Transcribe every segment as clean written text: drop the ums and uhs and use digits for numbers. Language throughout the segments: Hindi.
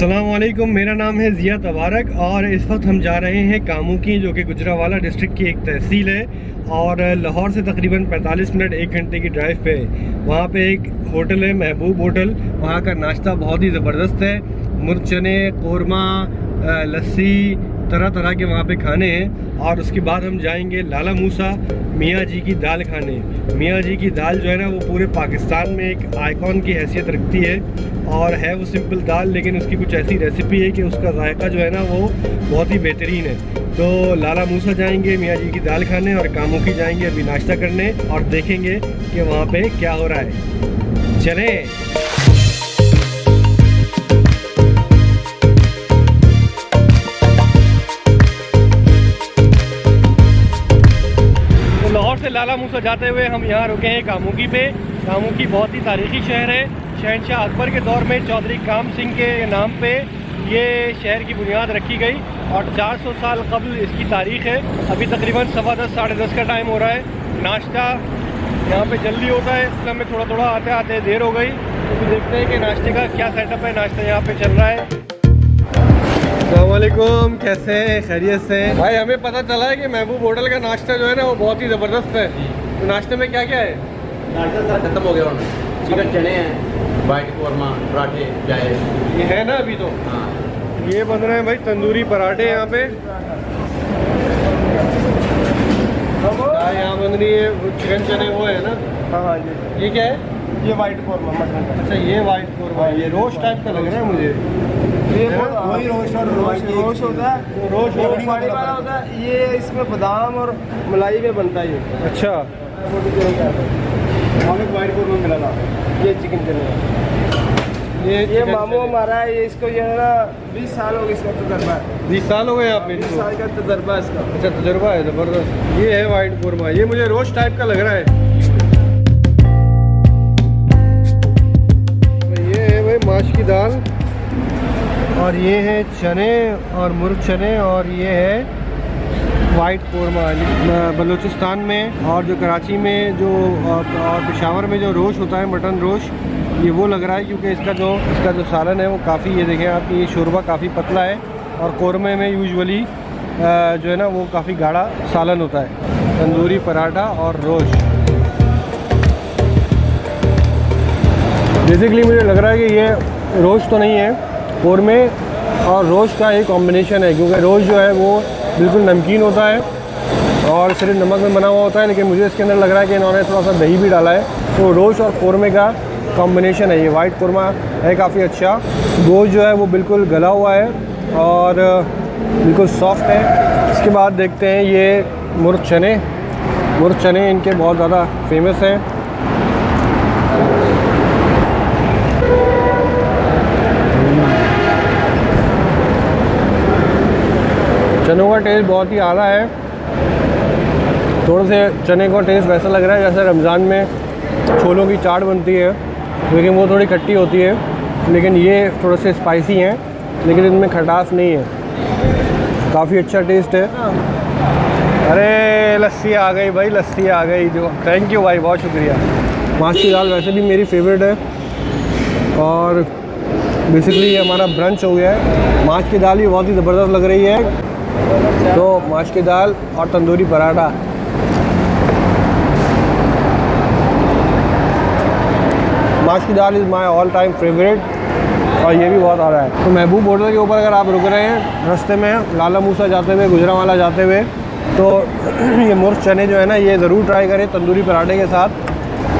अस्सलामुअलैकुम, मेरा नाम है ज़िया तबारक और इस वक्त हम जा रहे हैं कामुकी, जो कि गुजरांवाला डिस्ट्रिक्ट की एक तहसील है और लाहौर से तकरीबन 45 मिनट 1 घंटे की ड्राइव पे। वहाँ पे एक होटल है, महबूब होटल। वहाँ का नाश्ता बहुत ही ज़बरदस्त है। मुर्ग चने, कोरमा, लस्सी, तरह तरह के वहाँ पे खाने हैं। और उसके बाद हम जाएंगे लाला मूसा मियाँ जी की दाल खाने। मियाँ जी की दाल जो है ना, वो पूरे पाकिस्तान में एक आइकॉन की हैसियत रखती है और है वो सिंपल दाल, लेकिन उसकी कुछ ऐसी रेसिपी है कि उसका जायका जो है ना वो बहुत ही बेहतरीन है। तो लाला मूसा जाएंगे मियाँ जी की दाल खाने और कामुकी जाएंगे अभी नाश्ता करने और देखेंगे कि वहाँ पे क्या हो रहा है। चलें। लाहौर से लाला मूसा जाते हुए हम यहाँ रुके हैं कामुकी पे। कामुकी बहुत ही तारीखी शहर है। शहनशाह अकबर के दौर में चौधरी काम सिंह के नाम पे ये शहर की बुनियाद रखी गई और 400 साल कबल इसकी तारीख़ है। अभी तकरीबन 10:15 साढ़े 10 का टाइम हो रहा है। नाश्ता यहाँ पे जल्दी होता है, इसलिए हमें थोड़ा थोड़ा आते आते देर हो गई। तो देखते हैं कि नाश्ते का क्या सेटअप है। नाश्ता यहाँ पे चल रहा है। अस्सलामुअलैकुम, कैसे हैं? खैरियत से? भाई हमें पता चला है कि महबूब होटल का नाश्ता जो है ना वो बहुत ही ज़बरदस्त है। तो नाश्ते में क्या क्या है? नाश्ता सारा खत्म हो गया उन्होंने। चिकन चने हैं, वाइट कोरमा, पराठे, चाय। ये है ना अभी तो? हाँ, ये बन रहे हैं भाई तंदूरी पराठे यहाँ पे। यहाँ बन रही है चिकन चने, वो है ना? हाँ, ये क्या है? ये वाइट कोरमा मटन का। अच्छा, ये वाइट कोरमा, ये रोस्ट टाइप का लग रहा है मुझे। ये वही रोस्ट और रोस्ट होता है। रोस्ट ये बड़ी वाला होता है। ये इसमें बादाम और मलाई में बनता है ये। अच्छा, हमें वाइट कोरमा मिला था। ये चिकन चने, ये मामू हमारा है। ये इसको ये है ना 20 साल हो गए इसका तजर्बा है। 20 साल हो गए यहाँ पे? 20 साल का तजर्बा है इसका। अच्छा, तजर्बा है ज़बरदस्त। ये है वाइट कोरमा, ये मुझे रोस्ट टाइप का लग रहा है। ये है भाई माश की दाल और ये है चने और मुर्ग चने और ये है वाइट कोरमा। बलूचिस्तान में और जो कराची में जो और पेशावर में जो रोश होता है, मटन रोश, ये वो लग रहा है क्योंकि इसका जो सालन है वो काफ़ी, ये देखें आप, ये शोरबा काफ़ी पतला है और कोरमे में यूजुअली जो है ना वो काफ़ी गाढ़ा सालन होता है। तंदूरी पराठा और रोश। बेसिकली मुझे लग रहा है कि ये रोश तो नहीं है, कोरमे और रोश का एक कॉम्बिनेशन है, क्योंकि रोश जो है वो बिल्कुल नमकीन होता है और सिर्फ नमक में बना हुआ होता है, लेकिन मुझे इसके अंदर लग रहा है कि इन्होंने थोड़ा सा दही भी डाला है। तो रोश और कोरमे का कॉम्बिनेशन है ये। वाइट कोरमा है काफ़ी अच्छा। गोश्त जो है वो बिल्कुल गला हुआ है और बिल्कुल सॉफ्ट है। इसके बाद देखते हैं ये मुर्ग चने। मुर्ग चने इनके बहुत ज़्यादा फेमस हैं। चनों का टेस्ट बहुत ही आला है। थोड़े से चने का टेस्ट वैसा लग रहा है जैसे रमज़ान में छोलों की चाट बनती है, लेकिन वो थोड़ी खट्टी होती है, लेकिन ये थोड़े से स्पाइसी हैं, लेकिन इनमें खटास नहीं है। काफ़ी अच्छा टेस्ट है। अरे लस्सी आ गई भाई, लस्सी आ गई। जो थैंक यू भाई, बहुत शुक्रिया। माश की दाल वैसे भी मेरी फेवरेट है और बेसिकली ये हमारा ब्रंच हो गया है। माश की दाल भी बहुत ही ज़बरदस्त लग रही है। तो माश की दाल और तंदूरी पराठा। माश की दाल is my all time favourite और ये भी बहुत आ रहा है। तो महबूब होटल के ऊपर अगर आप रुक रहे हैं रास्ते में लाला मूसा जाते हुए, गुजरांवाला जाते हुए, तो ये मुर्ग चने जो है ना, ये ज़रूर ट्राई करें तंदूरी पराठे के साथ,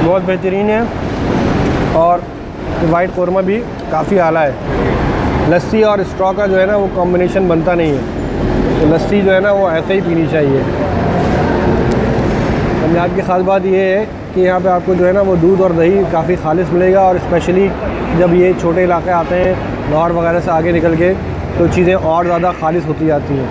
बहुत बेहतरीन है। और वाइट कोरमा भी काफ़ी आला है। लस्सी और स्ट्रॉ का जो है ना वो कॉम्बिनेशन बनता नहीं है, तो लस्सी जो है ना वो ऐसे ही पीनी चाहिए। पंजाब की ख़ास बात ये है कि यहाँ पे आपको जो है ना वो दूध और दही काफ़ी खालिस मिलेगा और स्पेशली जब ये छोटे इलाके आते हैं लाहौर वगैरह से आगे निकल के, तो चीज़ें और ज़्यादा खालिस होती जाती हैं।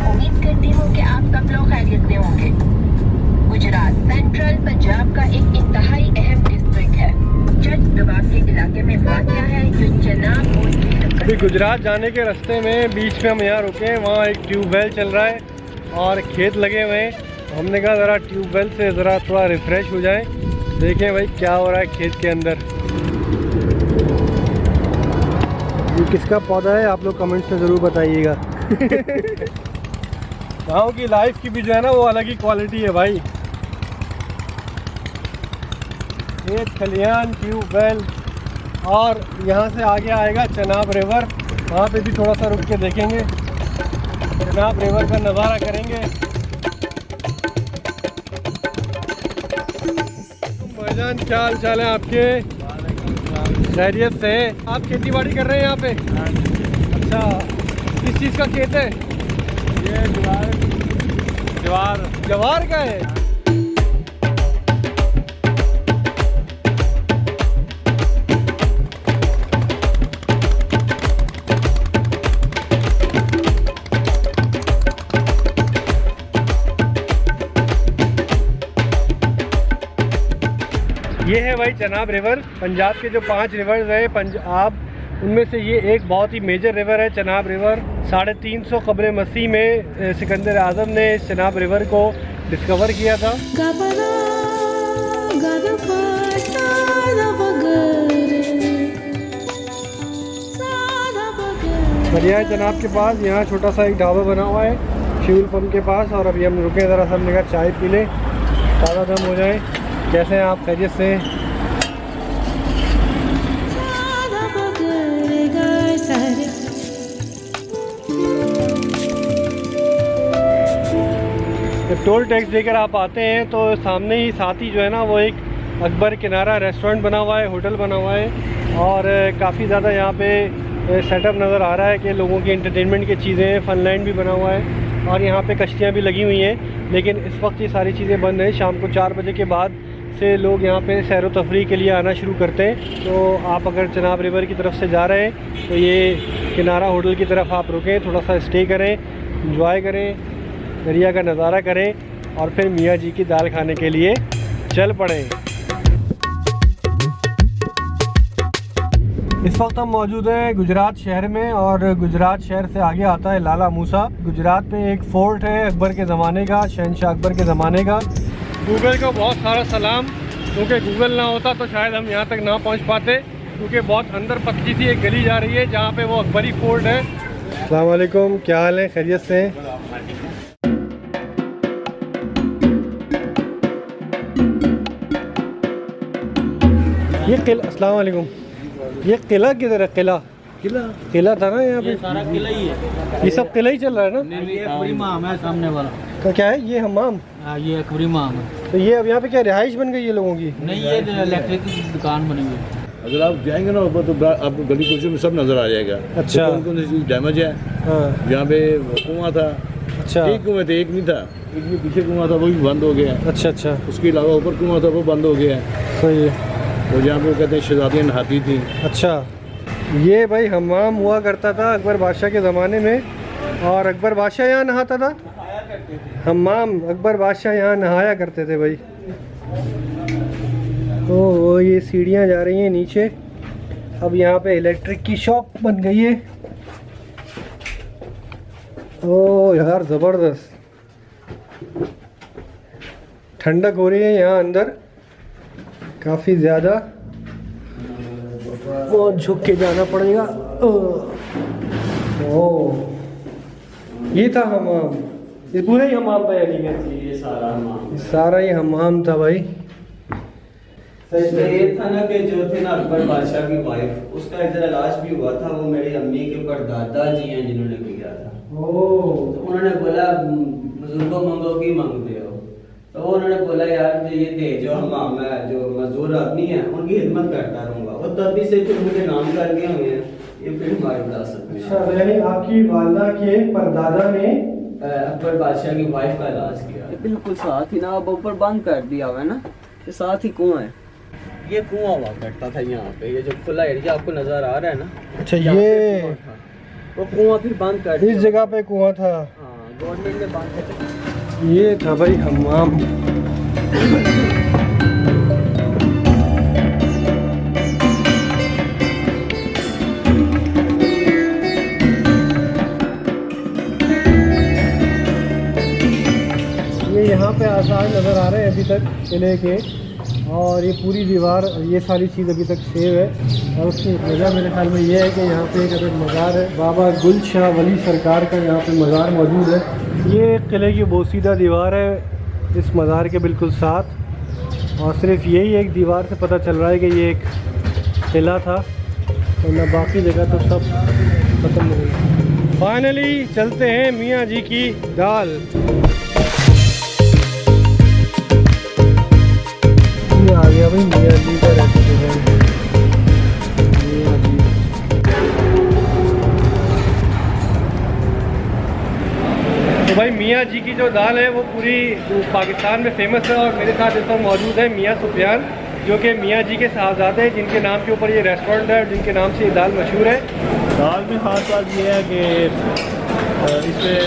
उम्मीद करती हूँ कि आप सब लोग खैरियत से होंगे। गुजरात सेंट्रल पंजाब का एक इंतहाई अहम डिस्ट्रिक्ट है। जज दबाव के इलाके में वाक़या है जो जनाब अभी गुजरात जाने के रास्ते में बीच में हम यहाँ रुके हैं। वहाँ एक ट्यूबवेल चल रहा है और खेत लगे हुए हैं हमने कहा ज़रा ट्यूबवेल से ज़रा थोड़ा रिफ़्रेश हो जाए। देखें भाई क्या हो रहा है खेत के अंदर। ये किसका पौधा है आप लोग कमेंट्स में ज़रूर बताइएगा। गाँव की लाइफ की भी जो है ना वो अलग ही क्वालिटी है भाई। खेत खलियान ट्यूबवेल और यहाँ से आगे आएगा चनाब रिवर। वहाँ पे भी थोड़ा सा रुक के देखेंगे, चनाब रिवर का नज़ारा करेंगे। भाईजान क्या हाल चाल है आपके? खैरियत से? आप खेती बाड़ी कर रहे हैं यहाँ पे? अच्छा, किस चीज़ का खेत है ये? जवार का है। ये है भाई चनाब रिवर। पंजाब के जो 5 रिवर्स हैं पंजाब, उनमें से ये एक बहुत ही मेजर रिवर है चनाब रिवर। 350 क़ब्ल मसीह में सिकंदर आज़म ने इस चनाब रिवर को डिस्कवर किया था। दरिया चनाब के पास यहाँ छोटा सा एक ढाबा बना हुआ है फ्यूल पंप के पास, और अभी हम रुके ज़रा सब जगह चाय पी लें, ताज़ा दम हो जाए। कैसे हैं आप? खैरियत से? जब टोल टैक्स देकर आप आते हैं तो सामने ही साथ ही जो है ना वो एक अकबर किनारा रेस्टोरेंट बना हुआ है, होटल बना हुआ है, और काफ़ी ज़्यादा यहाँ पे सेटअप नज़र आ रहा है कि लोगों की एंटरटेनमेंट की चीज़ें हैं। फनलैंड भी बना हुआ है और यहाँ पे कश्तियाँ भी लगी हुई हैं, लेकिन इस वक्त ये सारी चीज़ें बंद हैं। शाम को 4 बजे के बाद से लोग यहाँ पे सैर व तफरीह के लिए आना शुरू करते हैं। तो आप अगर चनाब रिवर की तरफ से जा रहे हैं तो ये किनारा होटल की तरफ आप रुकें, थोड़ा सा स्टे करें, इंजॉय करें, दरिया का नज़ारा करें और फिर मियाँ जी की दाल खाने के लिए चल पड़ें। इस वक्त हम मौजूद हैं गुजरात शहर में, और गुजरात शहर से आगे आता है लाला मूसा। गुजरात में एक फ़ोर्ट है अकबर के ज़माने का, शहनशाह अकबर के ज़माने का। गूगल को बहुत सारा सलाम, क्योंकि गूगल ना होता तो शायद हम यहाँ तक ना पहुँच पाते, क्योंकि बहुत अंदर पतली सी एक गली जा रही है जहाँ पे वो अकबरी फ़ोर्ट है। अस्सलाम वालेकुम, क्या हाल है? खैरियत से? ये किला, अस्सलाम वालेकुम, ये किला किधर है? किला था ना यहाँ पे? ये सारा किला ही है। ये सब किला ही चल रहा है ना? ये अकबरी माम है सामने वाला। क्या है ये? हमाम? हाँ, ये अकबरी माम है। तो ये अब यहाँ पे क्या रिहाइश बन गई है लोगों की? नहीं, ये इलेक्ट्रिक की दुकान बनी हुई है। अगर आप जाएंगे ना ऊपर तो आपको गली कुछ में सब नजर आ जाएगा। अच्छा। तो कौन सी डैमेज है? हाँ। यहाँ पे कुआं था। अच्छा। एक कुआं थे, एक नहीं था, एक भी पीछे कुआं था वो भी बंद हो गया। अच्छा अच्छा। उसके अलावा ऊपर कुआं था वो बंद हो गया। सही है। और जहाँ पे कहते हैं शहजादियाँ नहाती थी। अच्छा, ये भाई हमाम हुआ करता था अकबर बादशाह के ज़माने में, और अकबर बादशाह यहाँ नहाता था। हमाम अकबर बादशाह यहाँ नहाया करते थे भाई। तो ये सीढ़ियाँ जा रही हैं नीचे। अब यहाँ पे इलेक्ट्रिक की शॉप बन गई है। ओह यार ज़बरदस्त, ठंडक हो रही है यहाँ अंदर काफ़ी ज़्यादा। बहुत झुक के जाना पड़ेगा। ओह, ये था हमाम? ये पूरा ही हमाम था यानी कि? ये सारा हमाम, ये सारा ही हमाम था भाई। ये था ना कि जो थे ना अकबर बादशाह की वाइफ, उसका इधर इलाज भी हुआ था। वो मेरी अम्मी के परदादा जी हैं जिन्होंने किया था। ओह। तो उन्होंने बोला बुजुर्गों मंगो की मांगते हो, तो उन्होंने बोला यार जो ये थे जो हमाम है, जो मजदूर आदमी है, उनकी खिदमत करता रहूँगा। वो तभी से फिर मुझे नाम कर दिए हुए हैं, ये फिर हमारी विरासत में। अच्छा, यानी आपकी वालदा के परदादा ने अकबर बादशाह की वाइफ का इलाज किया। बिल्कुल साथ ही ना, अब ऊपर बंद कर दिया हुआ है ना, ये साथ ही कुआं है। ये कुआं हुआ करता था यहाँ पे, ये जो खुला एरिया आपको नजर आ रहा है ना। अच्छा, यहाँ पे ये कुआं था। वो कुआं फिर बंद कर दिया। इस जगह पे कुआं था? हाँ, गवर्नमेंट ने बंद कर दिया। ये था भाई हमाम। ये यहाँ पे आसार नज़र आ रहे हैं अभी तक किले के, और ये पूरी दीवार ये सारी चीज़ अभी तक सेव है। और उसकी वजह मेरे ख्याल में ये है कि यहाँ पे एक अदर मज़ार है, बाबा गुल शाह वली सरकार का यहाँ पे मज़ार मौजूद है। ये किले की बोसीदा दीवार है इस मज़ार के बिल्कुल साथ, और सिर्फ यही एक दीवार से पता चल रहा है कि ये एक किला था, वरना बाकी जगह तो सब खत्म हो गई। फाइनली चलते हैं मियाँ जी की दाल। ये आ गया भाई मियाँ जी का रेस्टोरेंट। मियाँ जी तो भाई मियाँ जी की जो दाल है वो पूरी पाकिस्तान में फेमस है, और मेरे साथ इस वक्त मौजूद है मियाँ सुफियान, जो कि मियाँ जी के साहबजादे हैं, जिनके नाम के ऊपर ये रेस्टोरेंट है और जिनके नाम से ये दाल मशहूर है। दाल में ख़ास बात ये है कि इसमें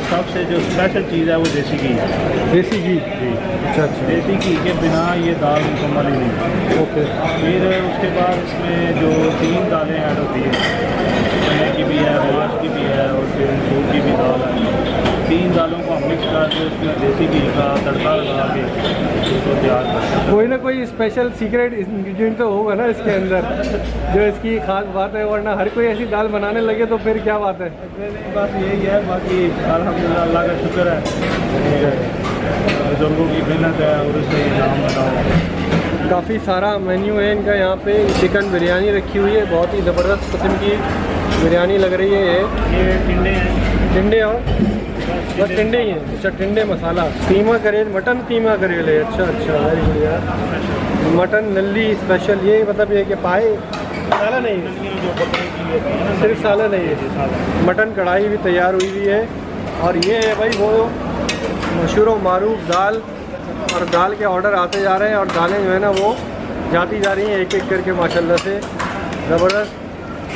सबसे जो स्पेशल चीज़ है वो देसी घी है। देसी घी? अच्छा अच्छा। देसी घी के बिना ये दाल मुकम्मल ही नहीं। ओके। फिर उसके बाद इसमें जो 3 दालें ऐड होती है, चने की भी है, माश की भी है, और फिर मसूर की भी दाल है। 3 दालों को हम मिक्स करके उसमें देसी घी का तड़का लगा के उसको तैयार करते हैं। कोई ना कोई स्पेशल सीक्रेट इंग्रेडिएंट तो होगा ना इसके अंदर जो इसकी खास बात है, वरना हर कोई ऐसी दाल बनाने लगे तो फिर क्या बात है। बस यही है, बाकी अल्हम्दुलिल्लाह अल्लाह का शुक्र है, बुजुर्गों की मेहनत है और उससे नाम बनाओ। काफ़ी सारा मेन्यू है इनका यहाँ पे। चिकन बिरयानी रखी हुई है, बहुत ही ज़बरदस्त किस्म की बिरयानी लग रही है। ये टिंडे हैं। टिंडे और बस टिंडे ही हैं? अच्छा, टिंडे मसाला। कीमा करेल, मटन कीमा करेल है। अच्छा अच्छा, वेरी गुड यार। मटन नल्ली स्पेशल, ये मतलब ये कि पाए साला नहीं है, सिर्फ साला नहीं है। मटन कढ़ाई भी तैयार हुई हुई है। और ये है भाई वो मशहूर व मारूफ दाल, और दाल के ऑर्डर आते जा रहे हैं, और दालें जो है ना वो जाती जा रही हैं एक एक करके माशाल्लाह से। ज़बरदस्त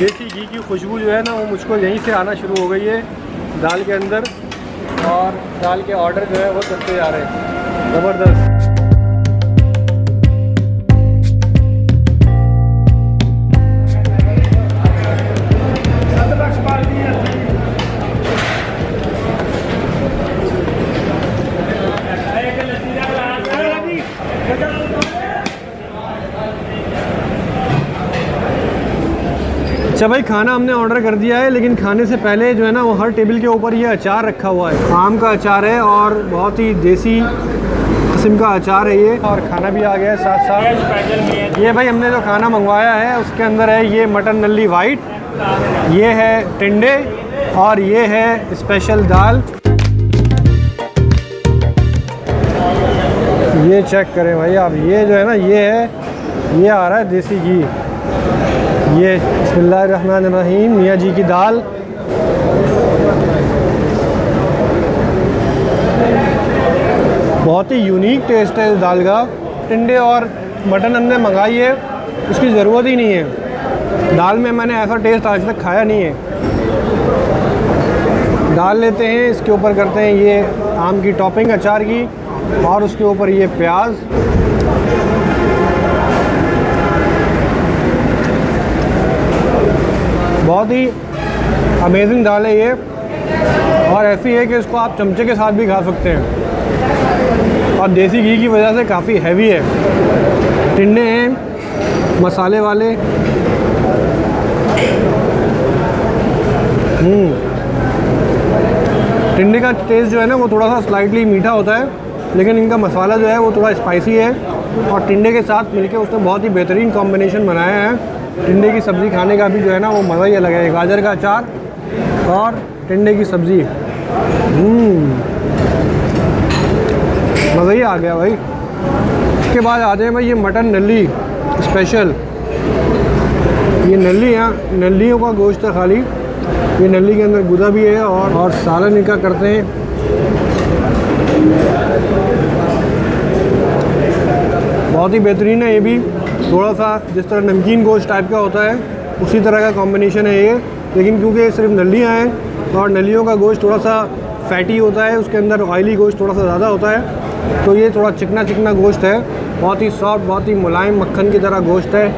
देसी घी की खुशबू जो है ना वो मुझको यहीं से आना शुरू हो गई है दाल के अंदर, और दाल के ऑर्डर जो है वो चलते जा रहे हैं। ज़बरदस्त। अच्छा भाई, खाना हमने ऑर्डर कर दिया है, लेकिन खाने से पहले जो है ना वो हर टेबल के ऊपर ये अचार रखा हुआ है। आम का अचार है और बहुत ही देसी किस्म का अचार है ये, और खाना भी आ गया है साथ साथ। ये भाई हमने जो खाना मंगवाया है उसके अंदर है ये मटन नल्ली वाइट, ये है टिंडे, और ये है स्पेशल दाल। ये चेक करें भाई आप, ये जो है ना ये आ रहा है देसी घी। ये बिस्मिल्लाहिर्रहमानिर्रहीम मियाँ जी की दाल। बहुत ही यूनिक टेस्ट है इस दाल का। टिंडे और मटन हमने मंगाई है, उसकी ज़रूरत ही नहीं है। दाल में मैंने ऐसा टेस्ट आज तक खाया नहीं है। दाल लेते हैं, इसके ऊपर करते हैं ये आम की टॉपिंग अचार की, और उसके ऊपर ये प्याज। बहुत ही अमेजिंग दाल है ये, और ऐसी है कि इसको आप चमचे के साथ भी खा सकते हैं, और देसी घी की वजह से काफ़ी हैवी है। टिंडे हैं मसाले वाले। टिंडे का टेस्ट जो है ना वो थोड़ा सा स्लाइटली मीठा होता है, लेकिन इनका मसाला जो है वो थोड़ा स्पाइसी है, और टिंडे के साथ मिलके उसने बहुत ही बेहतरीन कॉम्बिनेशन बनाया है। टिंडे की सब्ज़ी खाने का भी जो है ना वो मज़ा ही अलग है। गाजर का अचार और टिंडे की सब्ज़ी, मज़ा ही आ गया भाई। उसके बाद आ जाए भाई ये मटन नल्ली स्पेशल। ये नल्ली है, नल्लियों का गोश्त है खाली। ये नल्ली के अंदर गुदा भी है, और सालन इनका करते हैं। बहुत ही बेहतरीन है ये भी। थोड़ा सा जिस तरह नमकीन गोश्त टाइप का होता है उसी तरह का कॉम्बिनेशन है ये, लेकिन क्योंकि ये सिर्फ नल्लियाँ हैं और नल्लियों का गोश्त थोड़ा सा फैटी होता है, उसके अंदर ऑयली गोश्त थोड़ा सा ज़्यादा होता है, तो ये थोड़ा चिकना चिकना गोश्त है। बहुत ही सॉफ्ट, बहुत ही मुलायम मक्खन की तरह गोश्त है।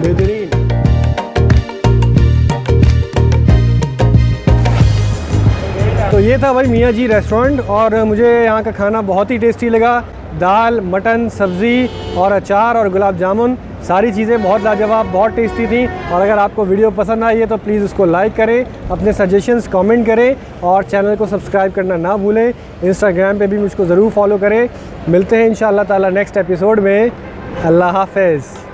बेहतरीन। ये था भाई मियाँ जी रेस्टोरेंट और मुझे यहाँ का खाना बहुत ही टेस्टी लगा। दाल, मटन, सब्ज़ी और अचार और गुलाब जामुन, सारी चीज़ें बहुत लाजवाब, बहुत टेस्टी थी। और अगर आपको वीडियो पसंद आई है तो प्लीज़ उसको लाइक करें, अपने सजेशंस कमेंट करें और चैनल को सब्सक्राइब करना ना भूलें। इंस्टाग्राम पे भी मुझको ज़रूर फॉलो करें। मिलते हैं इंशाअल्लाह ताला नेक्स्ट एपिसोड में। अल्लाह हाफ़िज़।